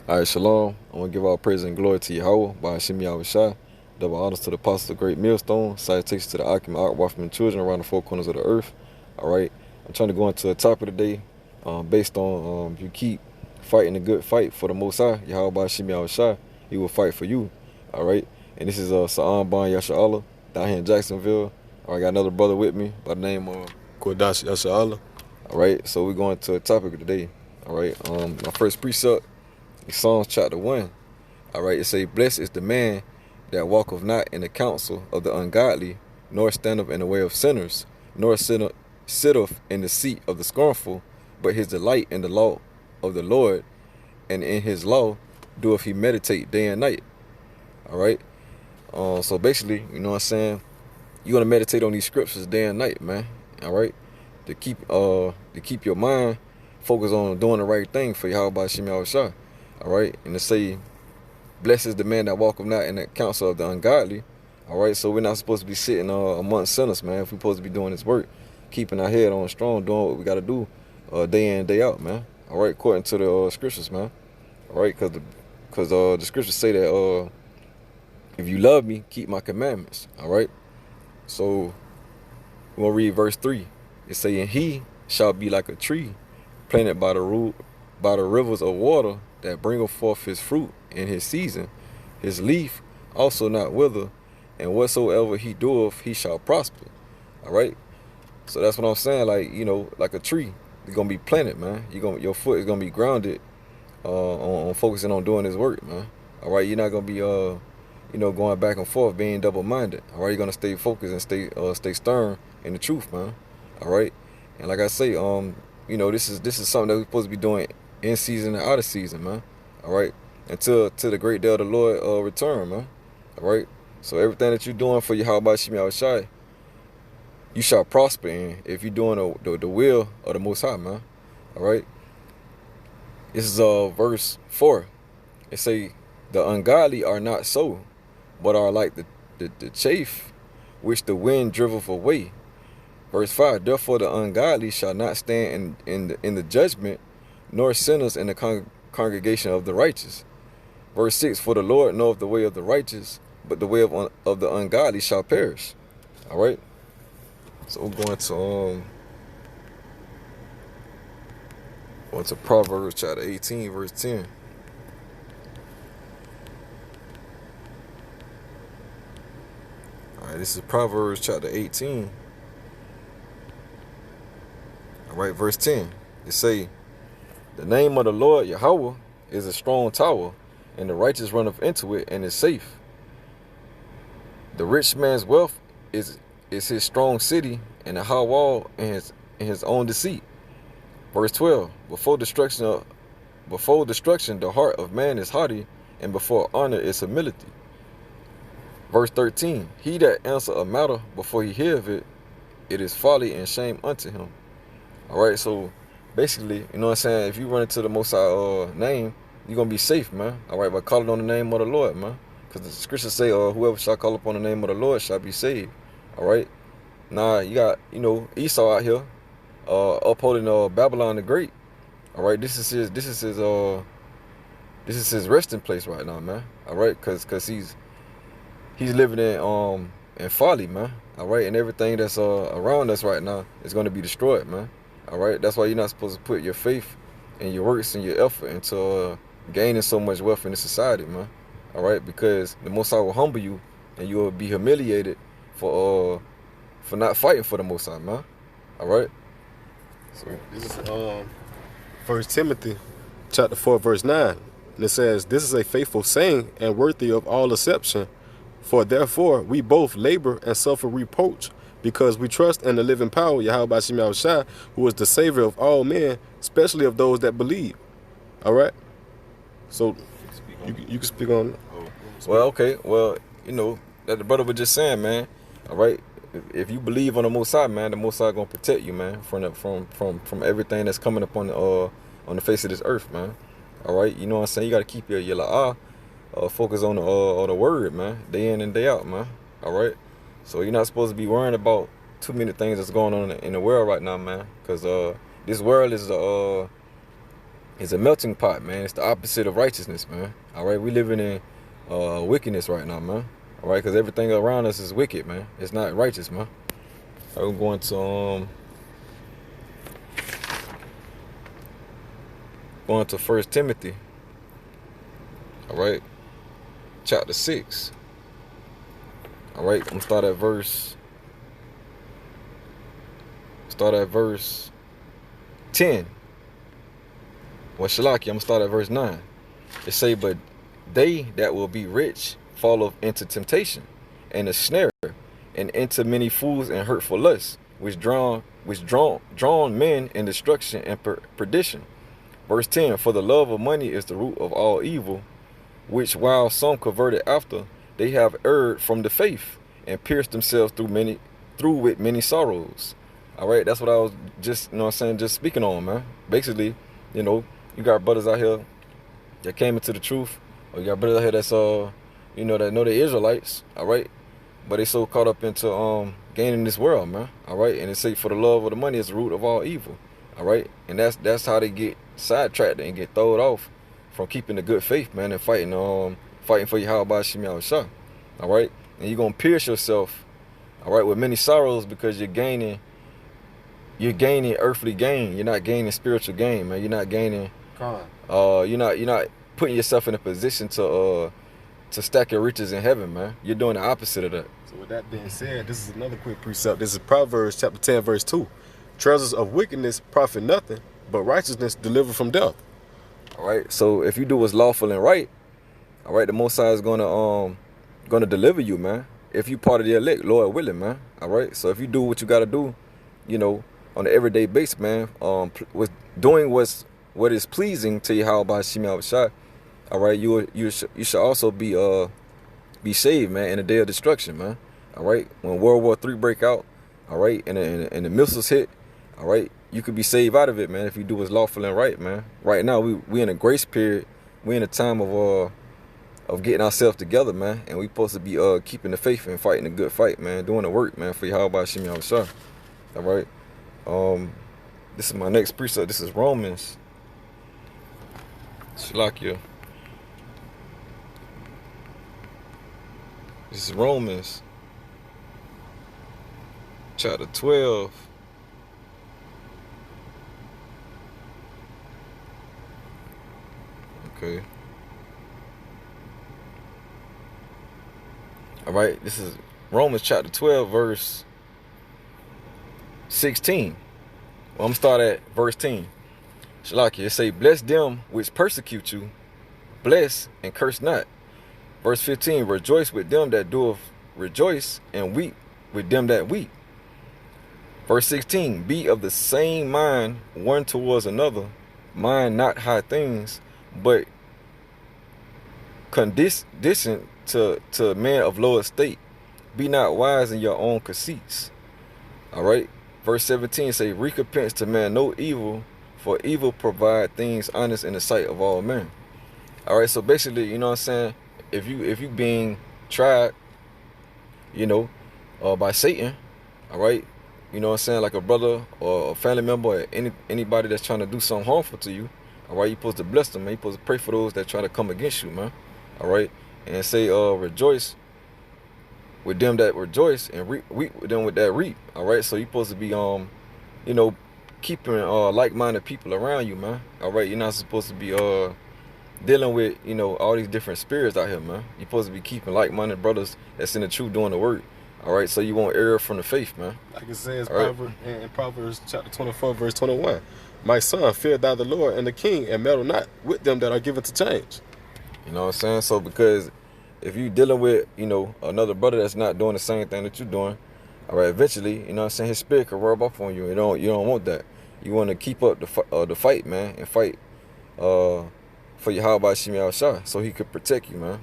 All right, shalom. I want to give all praise and glory to Yahawah by Hashem Yahushua. Double honors to the apostles of the great millstone. Salutations to the Akim Watchman children around the four corners of the earth. All right, I'm trying to go into the topic today based on if you keep fighting a good fight for the Most High, Yahawah by Hashem Yahushua, He will fight for you. All right, and this is Sa'an Ban Yasha'Allah down here in Jacksonville. I got another brother with me by the name of Kodash Yasha'Allah. All right, so we're going to the topic of today. All right, my first precept. Psalms chapter 1. All right, it say, "Blessed is the man that walketh not in the counsel of the ungodly, nor standeth in the way of sinners, nor sitteth in the seat of the scornful, but his delight in the law of the Lord, and in his law doeth he meditate day and night." All right. So basically, you know what I'm saying, you're gonna meditate on these scriptures day and night, man. All right, to keep your mind focused on doing the right thing for Yahweh by Shem Yahushua. All right, and to say, "Blessed is the man that walketh not in the counsel of the ungodly." All right, so we're not supposed to be sitting amongst sinners, man. If we're supposed to be doing this work, keeping our head on strong, doing what we got to do day in, day out, man. All right, according to the scriptures, man. All right, because the scriptures say that if you love me, keep my commandments. All right, so we're going to read verse 3. It say, "And he shall be like a tree planted by the rivers of water, that bringeth forth his fruit in his season. His leaf also not wither, and whatsoever he doeth, he shall prosper." All right. So that's what I'm saying. Like, you know, like a tree, you're gonna be planted, man. Your foot is gonna be grounded on focusing on doing this work, man. All right. You're not gonna be going back and forth, being double-minded. All right. You're gonna stay focused and stay stern in the truth, man. All right. And like I say, this is something that we're supposed to be doing in season and out of season, man. All right, until the great day of the Lord return, man. All right, so everything that you're doing for Yahweh Shem Yahushua, you shall prosper in if you're doing the will of the Most High, man. All right, this is verse 4. It say, "The ungodly are not so, but are like the chaff which the wind driveth away." Verse 5, "Therefore the ungodly shall not stand in the judgment, nor sinners in the congregation of the righteous." Verse 6, "For the Lord knoweth the way of the righteous, but the way of the ungodly shall perish." All right. So we're going to Proverbs chapter 18, verse 10. All right, this is Proverbs chapter 18. All right, verse 10. It say, "The name of the Lord Yahawah is a strong tower, and the righteous runneth into it and is safe. The rich man's wealth is his strong city, and a high wall in his own deceit." Verse 12. Before destruction the heart of man is haughty, and before honor is humility." Verse 13. "He that answer a matter before he heareth it, it is folly and shame unto him." All right, so basically, you know what I'm saying, if you run into the Most High name, you're going to be safe, man. All right, by calling on the name of the Lord, man. Because the scriptures say, "Whoever shall call upon the name of the Lord shall be saved." All right. Now, you got, Esau out here upholding Babylon the Great. All right, this is his resting place right now, man. All right, because he's living in folly, man. All right, and everything that's around us right now is going to be destroyed, man. All right, that's why you're not supposed to put your faith and your works and your effort into gaining so much wealth in this society, man. All right, because the Most High will humble you, and you will be humiliated for not fighting for the Most High, man. All right. So this is 1 Timothy chapter 4, verse 9. And it says, "This is a faithful saying and worthy of all acceptation. For therefore we both labor and suffer reproach, because we trust in the living power, Yahweh Shem Yahushua, who is the Savior of all men, especially of those that believe." All right? So you can speak on it. Well, okay. Well, that the brother was just saying, man. All right. If you believe on the Most High, man, the Most High gonna protect you, man, from everything that's coming up on the face of this earth, man. All right. You know what I'm saying? You gotta keep your la'ah focus on the word, man, day in and day out, man. All right. So you're not supposed to be worrying about too many things that's going on in the world right now, man. Because this world is is a melting pot, man. It's the opposite of righteousness, man. All right, we living in wickedness right now, man. All right, because everything around us is wicked, man. It's not righteous, man. All right, we're going to 1 Timothy. All right, chapter 6. All right, I'm gonna start at verse 10. Well, Shalaki, I'm gonna start at verse 9. It say, but they that will be rich fall into temptation and a snare, and into many fools and hurtful lusts, which drawn men in destruction and perdition. Verse 10, for the love of money is the root of all evil, which while some converted after, they have erred from the faith and pierced themselves through with many sorrows. All right, that's what I was just, just speaking on, man. Basically, you got brothers out here that came into the truth, or you got brothers out here that's that know the Israelites, all right, but they so caught up into gaining this world, man. All right, and they say for the love of the money is the root of all evil. All right, and that's how they get sidetracked and get thrown off from keeping the good faith, man, and fighting for yahawah Shem Yahushua. All right, and you're gonna pierce yourself, all right, with many sorrows, because you're gaining earthly gain. You're not gaining spiritual gain, man. You're not gaining. You're not putting yourself in a position to stack your riches in heaven, man. You're doing the opposite of that. So with that being said, this is another quick precept. This is Proverbs chapter 10, verse 2. Treasures of wickedness profit nothing, but righteousness deliver from death. All right. So if you do what's lawful and right, all right, the Most High is gonna deliver you, man. If you part of the elect, Lord willing, man. All right. So if you do what you gotta do, on an everyday basis, man, was doing what is pleasing to yahawah Shem Yahushua, all right, you should also be saved, man, in the day of destruction, man. All right, when World War III break out, all right, and the missiles hit, all right, you could be saved out of it, man, if you do what's lawful and right, man. Right now, we in a grace period. We in a time of getting ourselves together, man, and we supposed to be keeping the faith and fighting a good fight, man, doing the work, man, for yahawah Shem Yahushua. All right. This is my next precept. This is Romans. Shalakia. This is Romans chapter 12. Okay. All right. This is Romans chapter 12, verse 16. Well, I'm start at verse 10. Shalaki, it say, bless them which persecute you, bless and curse not. Verse 15, rejoice with them that doeth rejoice, and weep with them that weep. Verse 16, be of the same mind one towards another, mind not high things, but condescend to men of low estate. Be not wise in your own conceits. All right. Verse 17 say, recompense to man no evil, for evil provide things honest in the sight of all men. All right, so basically, if you being tried, by Satan, all right, like a brother or a family member or anybody that's trying to do something harmful to you, all right, you're supposed to bless them, man. You're supposed to pray for those that try to come against you, man. All right, and say, rejoice with them that rejoice, and weep with them with that reap. All right, so you're supposed to be keeping like-minded people around you, man. All right, you're not supposed to be dealing with all these different spirits out here, man. You're supposed to be keeping like-minded brothers that's in the truth doing the work. All right, so you won't err from the faith, man. Like it says in Proverbs chapter 24, verse 21. My son, fear thou the Lord and the king, and meddle not with them that are given to change. You know what I'm saying? So because if you dealing with, another brother that's not doing the same thing that you're doing, all right, eventually, his spirit can rub off on you. You don't want that. You want to keep up the fight, man, and fight for yahawah Shem Yahushua, so he could protect you, man.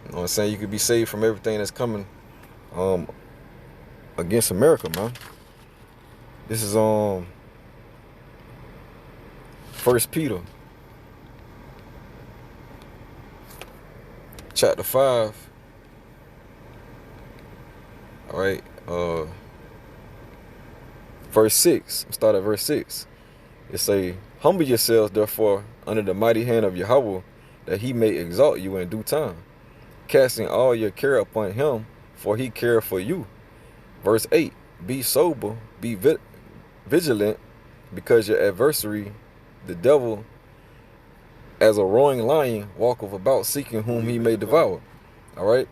You know what I'm saying? You could be saved from everything that's coming against America, man. This is 1 Peter chapter 5. All right, verse 6. Start at verse 6. It say, humble yourselves, therefore, under the mighty hand of yahawah, that he may exalt you in due time, casting all your care upon him, for he careth for you. Verse 8, be sober, be vigilant, because your adversary, the devil, as a roaring lion, walketh about seeking whom he may devour. All right.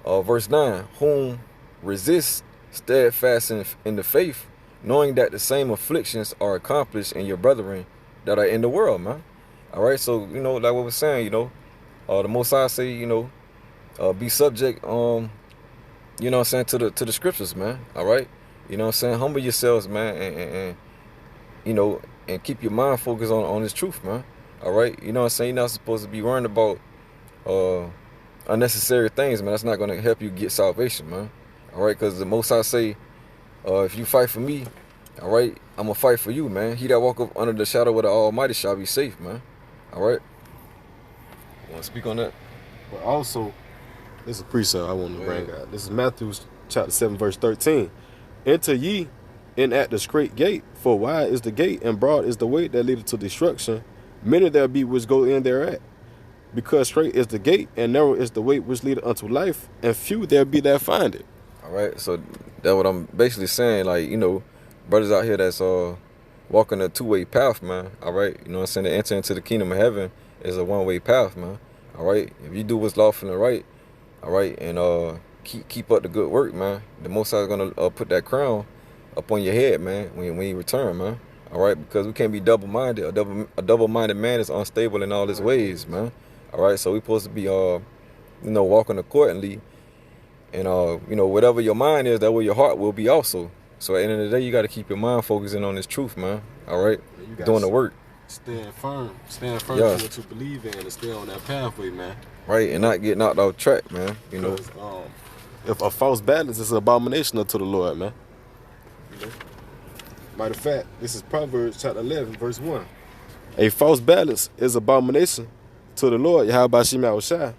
Verse 9, whom resist steadfast in the faith, knowing that the same afflictions are accomplished in your brethren that are in the world, man. All right. So, like what we're saying, the Most High say, be subject, to the scriptures, man. All right. Humble yourselves, man, and keep your mind focused on this truth, man. All right. You're not supposed to be worrying about unnecessary things, man. That's not going to help you get salvation, man. All right. Because the Most High say, if you fight for me, all right, I'm going to fight for you, man. He that walketh under the shadow of the Almighty shall be safe, man. All right. You want to speak on that? But also, this is a precept I want to bring out. This is Matthew chapter 7, verse 13. Enter ye in at the straight gate, for wide is the gate, and broad is the way that leadeth to destruction. Many there be which go in thereat. Because straight is the gate, and narrow is the way which leadeth unto life, and few there be that find it. All right, so that's what I'm basically saying. Like, brothers out here that's walking a two-way path, man. All right, to enter into the kingdom of heaven is a one-way path, man. All right, if you do what's lawful and right, all right, and keep up the good work, man, the Most High is gonna put that crown up on your head, man, when you return, man. All right, because we can't be double-minded. A double-minded man is unstable in all his ways, man. All right, so we're supposed to be, walking accordingly. And, whatever your mind is, that way your heart will be also. So at the end of the day, you got to keep your mind focusing on this truth, man. All right? Doing the work. Stand firm for what you believe in and stay on that pathway, man. Right, and not get knocked off track, man. If a false balance is an abomination unto the Lord, man. Matter of fact, this is Proverbs chapter 11, verse 1. A false balance is abomination to the Lord, yahawah,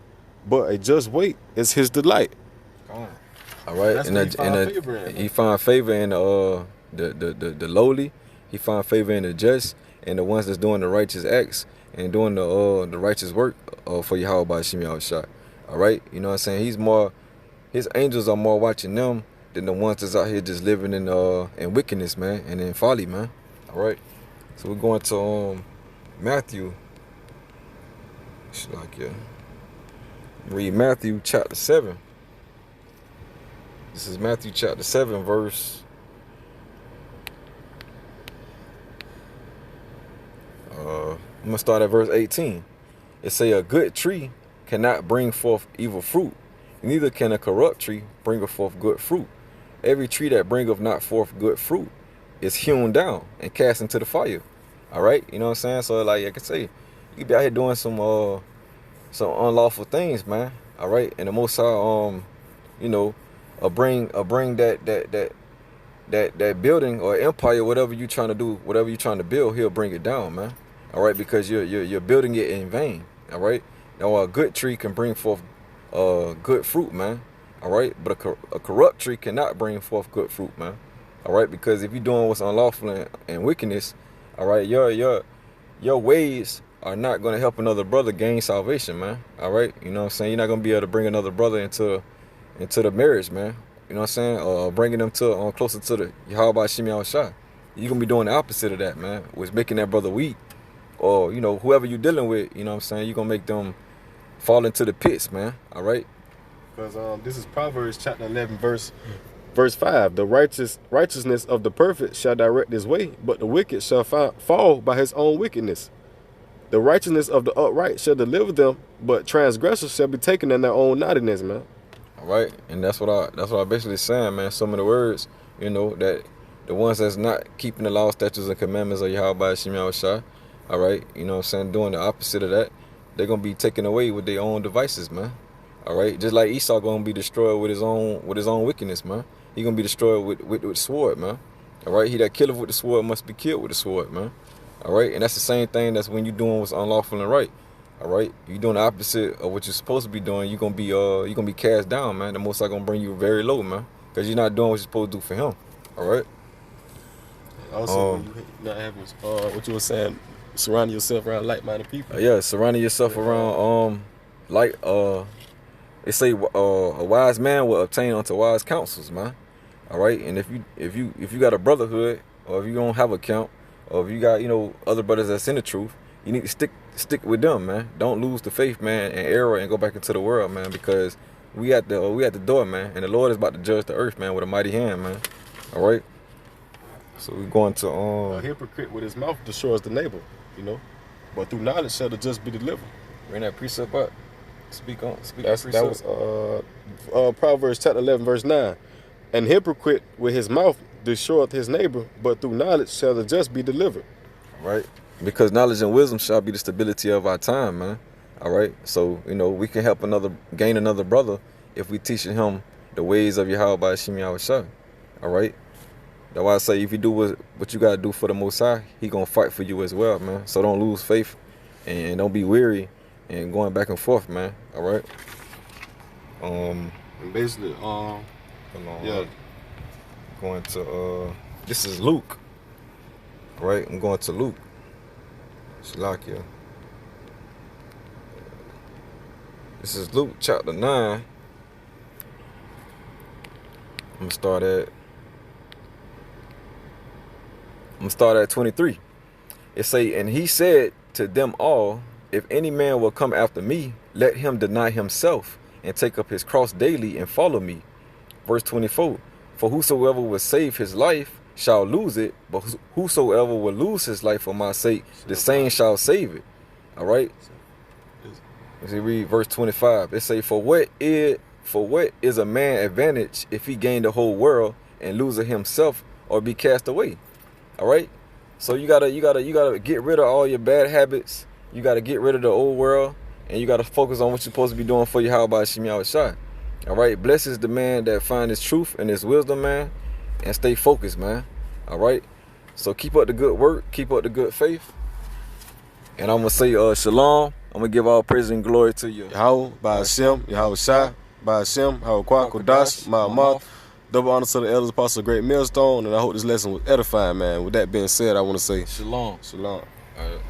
but a just weight is his delight. All right, he find favor in the lowly. He find favor in the just and the ones that's doing the righteous acts and doing the righteous work for yahawah. All right, his angels are more watching them than the ones that's out here just living in wickedness, man, and in folly, man. All right, so we're going to Matthew. Read Matthew chapter 7. This is Matthew chapter 7, verse I'm gonna start at verse 18. It say, a good tree cannot bring forth evil fruit, neither can a corrupt tree bring forth good fruit. Every tree that bringeth not forth good fruit is hewn down and cast into the fire. All right, you know what I'm saying? So like I can say, you be out here doing some unlawful things, man. All right, and the Most High, bring that building or empire, whatever you trying to do, whatever you trying to build, he'll bring it down, man. All right, because you're building it in vain. All right, now a good tree can bring forth good fruit, man. All right, but a corrupt tree cannot bring forth good fruit, man. All right, because if you're doing what's unlawful and wickedness, all right, your ways are not going to help another brother gain salvation, man. All right, you know what I'm saying? You're not going to be able to bring another brother into the marriage, man. You know what I'm saying? Bringing them to closer to the yahawah. You're going to be doing the opposite of that, man, which making that brother weak. Or, whoever you're dealing with, you know what I'm saying? You're going to make them fall into the pits, man. All right? Because this is Proverbs chapter 11, verse 5. The righteousness of the perfect shall direct his way, but the wicked shall fall by his own wickedness. The righteousness of the upright shall deliver them, but transgressors shall be taken in their own naughtiness, man. All right, and that's what I basically saying, man. Some of the words, that the ones that's not keeping the law, statutes, and commandments of yahawah, all right, you know what I'm saying, doing the opposite of that, they're gonna be taken away with their own devices, man. All right, just like Esau gonna be destroyed with his own wickedness, man. He gonna be destroyed with sword, man. All right, he that killeth with the sword must be killed with the sword, man. All right, and that's the same thing. That's when you're doing what's unlawful and right. All right, you're doing the opposite of what you're supposed to be doing. You're gonna be cast down, man. The Most High gonna bring you very low, man, because you're not doing what you're supposed to do for Him. All right. Also, Not having what you were saying, surrounding yourself around like-minded people. Yeah, surrounding yourself around like they say a wise man will obtain unto wise counsels, man. All right, and if you got a brotherhood, or if you don't have a count, or if you got other brothers that's in the truth, you need to stick with them, man. Don't lose the faith, man, and error and go back into the world, man, because we at the door, man, and the Lord is about to judge the earth, man, with a mighty hand, man. All right. So we're going to A hypocrite with his mouth destroys the neighbor, but through knowledge shall the just be delivered. bring that precept up. Speak on That precept. was Proverbs chapter 11 verse 9. An hypocrite with his mouth destroyeth his neighbor, but through knowledge shall the just be delivered. Right? Because knowledge and wisdom shall be the stability of our time, man. All right? So, we can help gain another brother if we teaching him the ways of Yahawah by Hashem Yahushua. All right? That's why I say if you do what you got to do for the Most High, he going to fight for you as well, man. So don't lose faith and don't be weary and going back and forth, man. All right? And basically, Hold on. yeah. Going to, this is Luke. Right? I'm going to Luke. Shalakia. This is Luke chapter 9. I'm going to start at 23. It say, and he said to them all, if any man will come after me, let him deny himself and take up his cross daily and follow me. Verse 24. For whosoever will save his life shall lose it, but whosoever will lose his life for my sake, the same shall save it. All right. Let's read verse 25. It say, for what is a man advantage if he gain the whole world and lose himself or be cast away? All right. So you gotta get rid of all your bad habits. You gotta get rid of the old world, and you gotta focus on what you're supposed to be doing for your Yahawah Hashem Yahushua. All right. Blessed is the man that find his truth and his wisdom, man, and stay focused, man. All right. So keep up the good work, keep up the good faith, and I'm gonna say shalom. I'm gonna give all praise and glory to you. Yahawah, by Hashem, Yahushua, by Hashem, Yahawah, Kodash, Ma'amath. Double honor to the elders, apostle, great millstone, and I hope this lesson was edifying, man. With that being said, I want to say Shalom. shalom. All right.